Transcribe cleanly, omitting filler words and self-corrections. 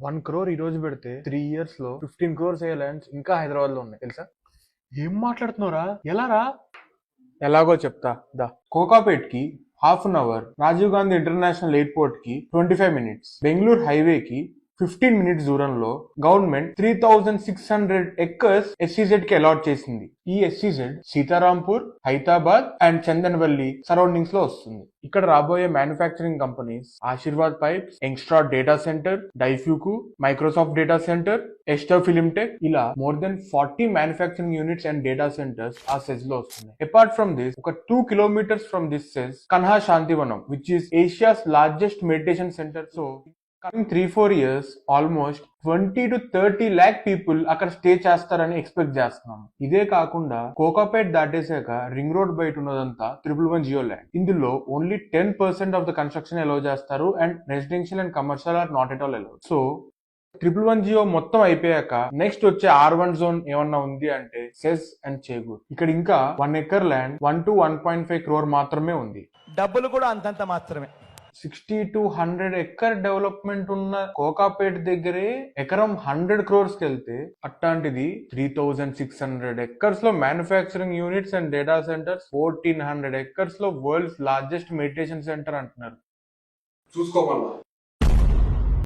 1 crore ఈ రోజు పెడితే 3 years లో 15 crores అయ్యే ల్యాండ్స్ ఇంకా హైదరాబాద్ లో ఉన్నాయి తెలుసా? ఏం మాట్లాడుతున్నారా? ఎలా రా? ఎలాగో చెప్తా దా. కోకాపేట్ కి ½ రాజీవ్ గాంధీ ఇంటర్నేషనల్ ఎయిర్పోర్ట్ కి 25 minutes, బెంగళూరు హైవే కి 15 minutes దూరంలో గవర్నమెంట్ 3600 ఎకర్స్ ఎస్సీజెడ్ కి అలాట్ చేసింది. ఈ SEZ Sitarampur, Hyderabad and Chandanvalli surroundings లో వస్తుంది. ఇక్కడ రాబోయే మ్యానుఫ్యాక్చరింగ్ కంపెనీస్ ఆశీర్వాద్ పైప్స్, యంగ్స్ట్రా data centre, Daifuku, Microsoft data centre, Ester Filmtech, ఇలా more than 40 manufacturing units and data centres ఆ సెజ్ లో వస్తున్నాయి. అపార్ట్ ఫ్రమ్ దిస్, ఒక 2 kilometers from this SEZ Kanha Shantivanam, which is Asia's largest meditation centre. So coming 3-4 years, almost 20 to 30 lakh people అక్కడ stay చేస్తారని expect చేస్తున్నాం. ఇదే కాకుండా కోకాపేట్ దాటేసాక రింగ్ రోడ్ బయట ఉన్నదంతా 111 జియో ల్యాండ్. ఇందులో only 10% of the construction allow చేస్తారు and residential and commercial are not at all allowed. So 111 GO మొత్తం అయిపోయాక నెక్స్ట్ వచ్చే R1 జోన్ ఏమన్నా ఉంది అంటే సెజ్ అండ్ చేగూర్. ఇక్కడ ఇంకా 1 acre ల్యాండ్ 1 to 1.5 crore మాత్రమే ఉంది. డబ్బులు కూడా అంతంత మాత్రమే. 60 to 100 ఎకర్ డెవలప్మెంట్ ఉన్న కోకాపేట్ దగ్గరే ఎకరం 100 crores కి వెళ్తే, అట్లాంటిది 3600 ఎకర్స్ లో manufacturing units and data centres, 1400 acres లో వరల్డ్స్ లార్జెస్ట్ మెడిటేషన్ సెంటర్ అంటున్నారు. చూసుకోమన్నా.